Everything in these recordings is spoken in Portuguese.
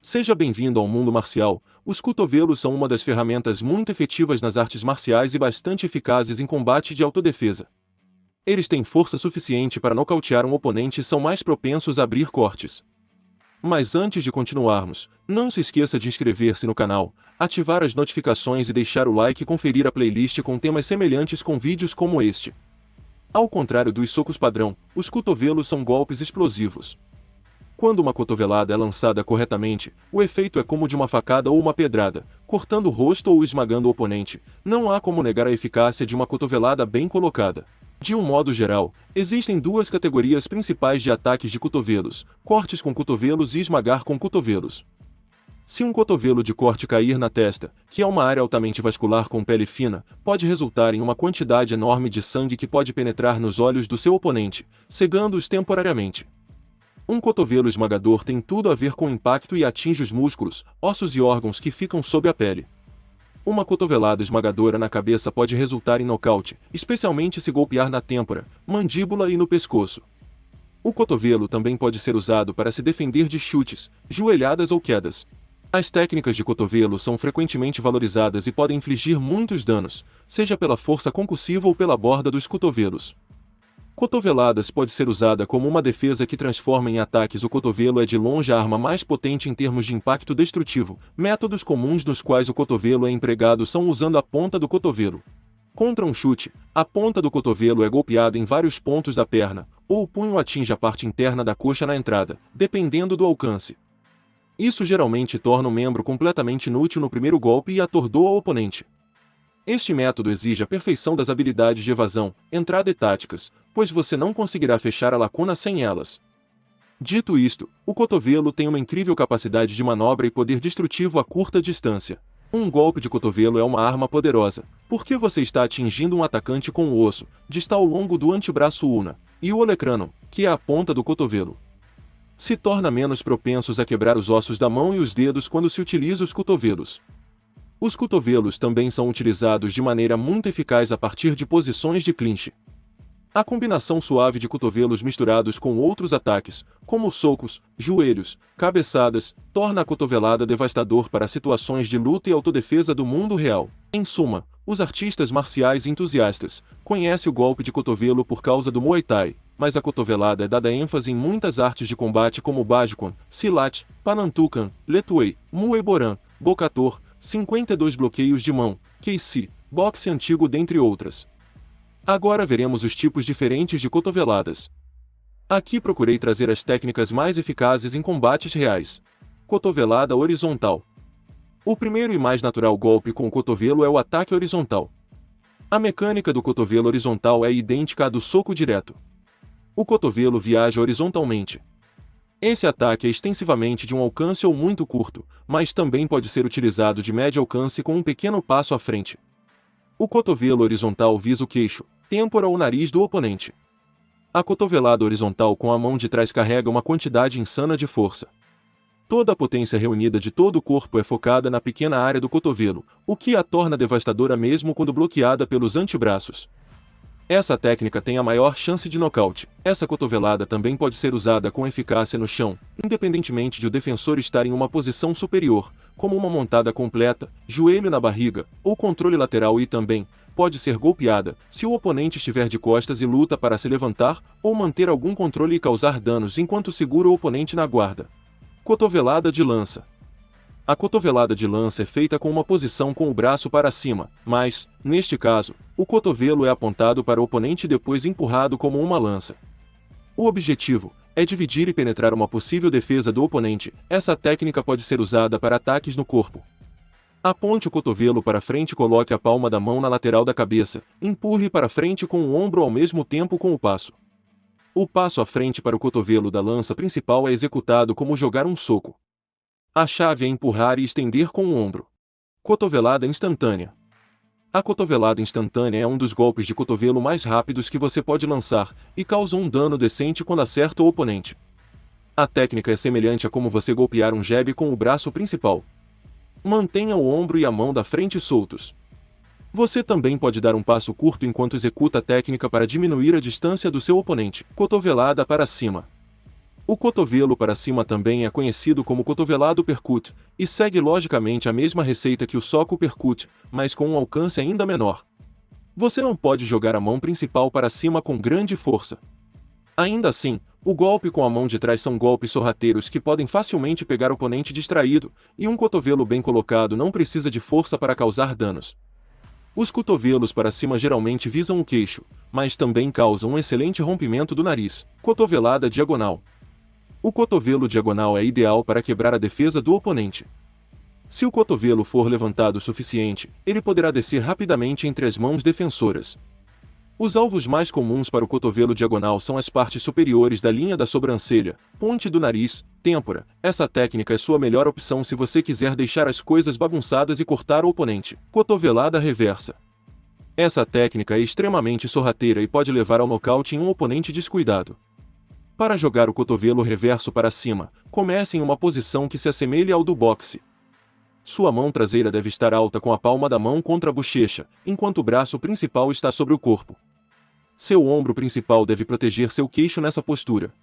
Seja bem-vindo ao mundo marcial. Os cotovelos são uma das ferramentas muito efetivas nas artes marciais e bastante eficazes em combate de autodefesa. Eles têm força suficiente para nocautear um oponente e são mais propensos a abrir cortes. Mas antes de continuarmos, não se esqueça de inscrever-se no canal, ativar as notificações e deixar o like e conferir a playlist com temas semelhantes com vídeos como este. Ao contrário dos socos padrão, os cotovelos são golpes explosivos. Quando uma cotovelada é lançada corretamente, o efeito é como de uma facada ou uma pedrada, cortando o rosto ou esmagando o oponente. Não há como negar a eficácia de uma cotovelada bem colocada. De um modo geral, existem duas categorias principais de ataques de cotovelos: cortes com cotovelos e esmagar com cotovelos. Se um cotovelo de corte cair na testa, que é uma área altamente vascular com pele fina, pode resultar em uma quantidade enorme de sangue que pode penetrar nos olhos do seu oponente, cegando-os temporariamente. Um cotovelo esmagador tem tudo a ver com o impacto e atinge os músculos, ossos e órgãos que ficam sob a pele. Uma cotovelada esmagadora na cabeça pode resultar em nocaute, especialmente se golpear na têmpora, mandíbula e no pescoço. O cotovelo também pode ser usado para se defender de chutes, joelhadas ou quedas. As técnicas de cotovelo são frequentemente valorizadas e podem infligir muitos danos, seja pela força concussiva ou pela borda dos cotovelos. Cotoveladas pode ser usada como uma defesa que transforma em ataques. O cotovelo é de longe a arma mais potente em termos de impacto destrutivo. Métodos comuns nos quais o cotovelo é empregado são usando a ponta do cotovelo. Contra um chute, a ponta do cotovelo é golpeada em vários pontos da perna, ou o punho atinge a parte interna da coxa na entrada, dependendo do alcance. Isso geralmente torna o membro completamente inútil no primeiro golpe e atordoa o oponente. Este método exige a perfeição das habilidades de evasão, entrada e táticas, pois você não conseguirá fechar a lacuna sem elas. Dito isto, o cotovelo tem uma incrível capacidade de manobra e poder destrutivo a curta distância. Um golpe de cotovelo é uma arma poderosa, porque você está atingindo um atacante com o osso, distal ao longo do antebraço ulna, e o olecrânum, que é a ponta do cotovelo. Se torna menos propensos a quebrar os ossos da mão e os dedos quando se utiliza os cotovelos. Os cotovelos também são utilizados de maneira muito eficaz a partir de posições de clinch. A combinação suave de cotovelos misturados com outros ataques, como socos, joelhos, cabeçadas, torna a cotovelada devastador para situações de luta e autodefesa do mundo real. Em suma, os artistas marciais entusiastas conhecem o golpe de cotovelo por causa do Muay Thai, mas a cotovelada é dada ênfase em muitas artes de combate como Bajikon, Silat, Panantukan, Letuei, Muay Boran, Bokator, 52 bloqueios de mão, Keici, boxe antigo dentre outras. Agora veremos os tipos diferentes de cotoveladas. Aqui procurei trazer as técnicas mais eficazes em combates reais. Cotovelada horizontal. O primeiro e mais natural golpe com o cotovelo é o ataque horizontal. A mecânica do cotovelo horizontal é idêntica à do soco direto. O cotovelo viaja horizontalmente. Esse ataque é extensivamente de um alcance ou muito curto, mas também pode ser utilizado de médio alcance com um pequeno passo à frente. O cotovelo horizontal visa o queixo, têmpora ou nariz do oponente. A cotovelada horizontal com a mão de trás carrega uma quantidade insana de força. Toda a potência reunida de todo o corpo é focada na pequena área do cotovelo, o que a torna devastadora mesmo quando bloqueada pelos antebraços. Essa técnica tem a maior chance de nocaute. Essa cotovelada também pode ser usada com eficácia no chão, independentemente de o defensor estar em uma posição superior, como uma montada completa, joelho na barriga, ou controle lateral, e também pode ser golpeada se o oponente estiver de costas e luta para se levantar ou manter algum controle e causar danos enquanto segura o oponente na guarda. Cotovelada de lança. A cotovelada de lança é feita com uma posição com o braço para cima, mas, neste caso, o cotovelo é apontado para o oponente e depois empurrado como uma lança. O objetivo é dividir e penetrar uma possível defesa do oponente. Essa técnica pode ser usada para ataques no corpo. Aponte o cotovelo para frente e coloque a palma da mão na lateral da cabeça. Empurre para frente com o ombro ao mesmo tempo com o passo. O passo à frente para o cotovelo da lança principal é executado como jogar um soco. A chave é empurrar e estender com o ombro. Cotovelada instantânea. A cotovelada instantânea é um dos golpes de cotovelo mais rápidos que você pode lançar, e causa um dano decente quando acerta o oponente. A técnica é semelhante a como você golpear um jab com o braço principal. Mantenha o ombro e a mão da frente soltos. Você também pode dar um passo curto enquanto executa a técnica para diminuir a distância do seu oponente. Cotovelada para cima. O cotovelo para cima também é conhecido como cotovelado uppercut, e segue logicamente a mesma receita que o soco uppercut, mas com um alcance ainda menor. Você não pode jogar a mão principal para cima com grande força. Ainda assim, o golpe com a mão de trás são golpes sorrateiros que podem facilmente pegar o oponente distraído, e um cotovelo bem colocado não precisa de força para causar danos. Os cotovelos para cima geralmente visam o queixo, mas também causam um excelente rompimento do nariz. Cotovelada diagonal. O cotovelo diagonal é ideal para quebrar a defesa do oponente. Se o cotovelo for levantado o suficiente, ele poderá descer rapidamente entre as mãos defensoras. Os alvos mais comuns para o cotovelo diagonal são as partes superiores da linha da sobrancelha, ponte do nariz, têmpora. Essa técnica é sua melhor opção se você quiser deixar as coisas bagunçadas e cortar o oponente. Cotovelada reversa. Essa técnica é extremamente sorrateira e pode levar ao nocaute em um oponente descuidado. Para jogar o cotovelo reverso para cima, comece em uma posição que se assemelhe ao do boxe. Sua mão traseira deve estar alta com a palma da mão contra a bochecha, enquanto o braço principal está sobre o corpo. Seu ombro principal deve proteger seu queixo nessa postura.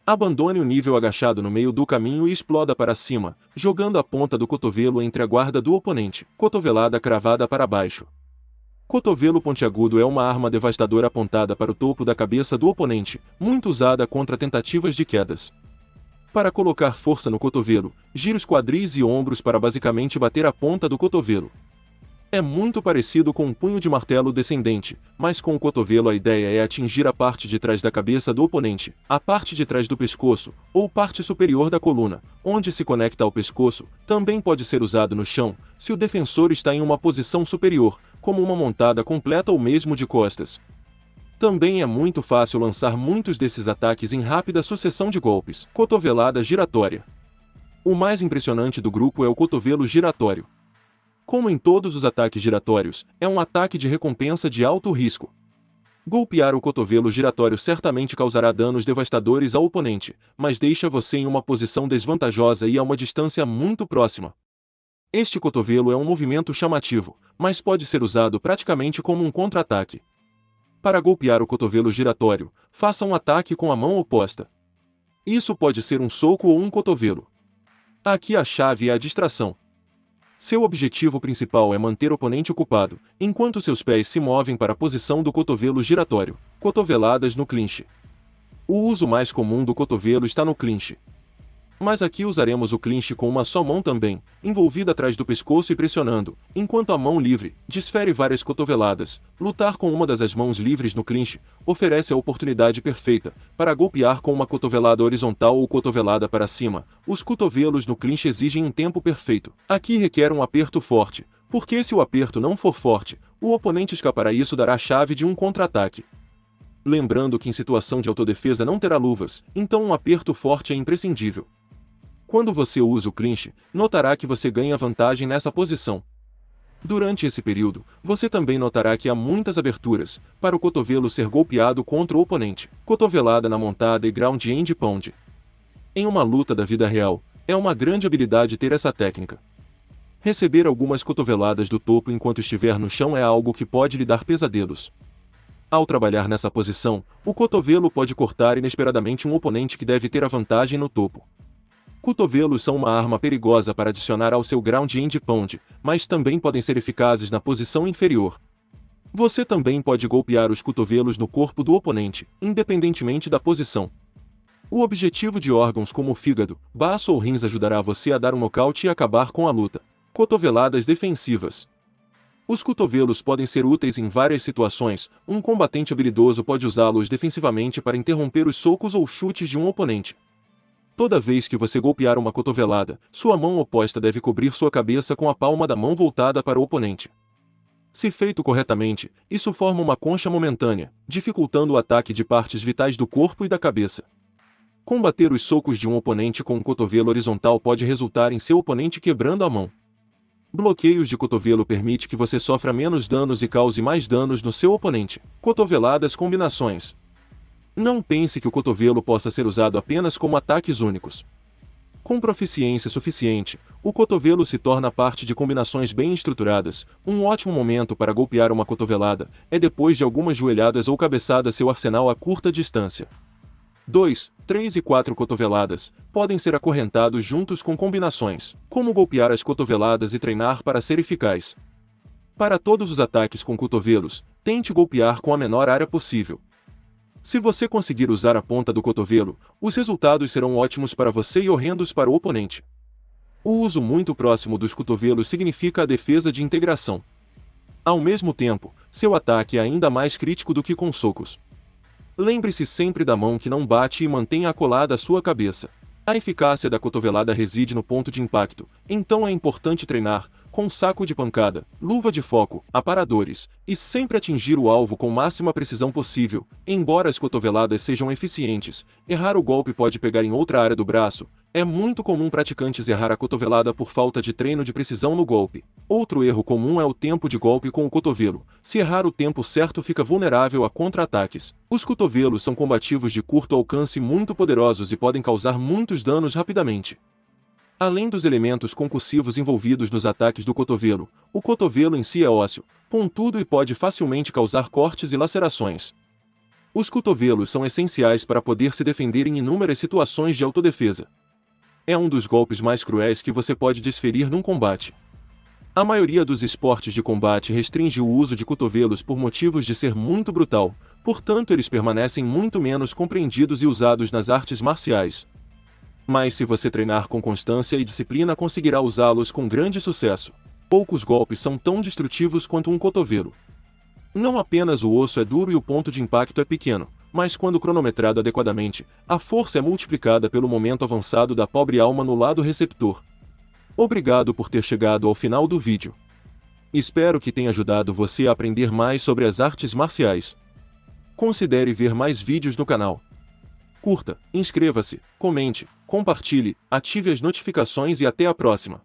Abandone o nível agachado no meio do caminho e exploda para cima, jogando a ponta do cotovelo entre a guarda do oponente. Cotovelada cravada para baixo. Cotovelo pontiagudo é uma arma devastadora apontada para o topo da cabeça do oponente, muito usada contra tentativas de quedas. Para colocar força no cotovelo, gire os quadris e ombros para basicamente bater a ponta do cotovelo. É muito parecido com um punho de martelo descendente, mas com o cotovelo a ideia é atingir a parte de trás da cabeça do oponente, a parte de trás do pescoço, ou parte superior da coluna, onde se conecta ao pescoço. Também pode ser usado no chão, se o defensor está em uma posição superior, como uma montada completa ou mesmo de costas. Também é muito fácil lançar muitos desses ataques em rápida sucessão de golpes. Cotovelada giratória. O mais impressionante do grupo é o cotovelo giratório. Como em todos os ataques giratórios, é um ataque de recompensa de alto risco. Golpear o cotovelo giratório certamente causará danos devastadores ao oponente, mas deixa você em uma posição desvantajosa e a uma distância muito próxima. Este cotovelo é um movimento chamativo, mas pode ser usado praticamente como um contra-ataque. Para golpear o cotovelo giratório, faça um ataque com a mão oposta. Isso pode ser um soco ou um cotovelo. Aqui a chave é a distração. Seu objetivo principal é manter o oponente ocupado, enquanto seus pés se movem para a posição do cotovelo giratório. Cotoveladas no clinch. O uso mais comum do cotovelo está no clinch. Mas aqui usaremos o clinch com uma só mão também, envolvida atrás do pescoço e pressionando, enquanto a mão livre desfere várias cotoveladas. Lutar com uma das mãos livres no clinch oferece a oportunidade perfeita para golpear com uma cotovelada horizontal ou cotovelada para cima. Os cotovelos no clinch exigem um tempo perfeito. Aqui requer um aperto forte, porque se o aperto não for forte, o oponente escapará e isso dará a chave de um contra-ataque. Lembrando que em situação de autodefesa não terá luvas, então um aperto forte é imprescindível. Quando você usa o clinch, notará que você ganha vantagem nessa posição. Durante esse período, você também notará que há muitas aberturas para o cotovelo ser golpeado contra o oponente. Cotovelada na montada e ground and pound. Em uma luta da vida real, é uma grande habilidade ter essa técnica. Receber algumas cotoveladas do topo enquanto estiver no chão é algo que pode lhe dar pesadelos. Ao trabalhar nessa posição, o cotovelo pode cortar inesperadamente um oponente que deve ter a vantagem no topo. Cotovelos são uma arma perigosa para adicionar ao seu ground and pound, mas também podem ser eficazes na posição inferior. Você também pode golpear os cotovelos no corpo do oponente, independentemente da posição. O objetivo de órgãos como o fígado, baço ou rins ajudará você a dar um nocaute e acabar com a luta. Cotoveladas defensivas. Os cotovelos podem ser úteis em várias situações. Um combatente habilidoso pode usá-los defensivamente para interromper os socos ou chutes de um oponente. Toda vez que você golpear uma cotovelada, sua mão oposta deve cobrir sua cabeça com a palma da mão voltada para o oponente. Se feito corretamente, isso forma uma concha momentânea, dificultando o ataque de partes vitais do corpo e da cabeça. Combater os socos de um oponente com um cotovelo horizontal pode resultar em seu oponente quebrando a mão. Bloqueios de cotovelo permite que você sofra menos danos e cause mais danos no seu oponente. Cotoveladas combinações. Não pense que o cotovelo possa ser usado apenas como ataques únicos. Com proficiência suficiente, o cotovelo se torna parte de combinações bem estruturadas. Um ótimo momento para golpear uma cotovelada é depois de algumas joelhadas ou cabeçadas seu arsenal a curta distância. 2, 3 e 4 cotoveladas podem ser acorrentados juntos com combinações, como golpear as cotoveladas e treinar para ser eficaz. Para todos os ataques com cotovelos, tente golpear com a menor área possível. Se você conseguir usar a ponta do cotovelo, os resultados serão ótimos para você e horrendos para o oponente. O uso muito próximo dos cotovelos significa a defesa de integração. Ao mesmo tempo, seu ataque é ainda mais crítico do que com socos. Lembre-se sempre da mão que não bate e mantenha-a colada à sua cabeça. A eficácia da cotovelada reside no ponto de impacto, então é importante treinar, com saco de pancada, luva de foco, aparadores, e sempre atingir o alvo com máxima precisão possível. Embora as cotoveladas sejam eficientes, errar o golpe pode pegar em outra área do braço. É muito comum praticantes errar a cotovelada por falta de treino de precisão no golpe. Outro erro comum é o tempo de golpe com o cotovelo. Se errar o tempo certo, fica vulnerável a contra-ataques. Os cotovelos são combativos de curto alcance muito poderosos e podem causar muitos danos rapidamente. Além dos elementos concussivos envolvidos nos ataques do cotovelo, o cotovelo em si é ósseo, pontudo e pode facilmente causar cortes e lacerações. Os cotovelos são essenciais para poder se defender em inúmeras situações de autodefesa. É um dos golpes mais cruéis que você pode desferir num combate. A maioria dos esportes de combate restringe o uso de cotovelos por motivos de ser muito brutal, portanto eles permanecem muito menos compreendidos e usados nas artes marciais. Mas se você treinar com constância e disciplina, conseguirá usá-los com grande sucesso. Poucos golpes são tão destrutivos quanto um cotovelo. Não apenas o osso é duro e o ponto de impacto é pequeno, mas quando cronometrado adequadamente, a força é multiplicada pelo momento avançado da pobre alma no lado receptor. Obrigado por ter chegado ao final do vídeo. Espero que tenha ajudado você a aprender mais sobre as artes marciais. Considere ver mais vídeos no canal. Curta, inscreva-se, comente, compartilhe, ative as notificações e até a próxima.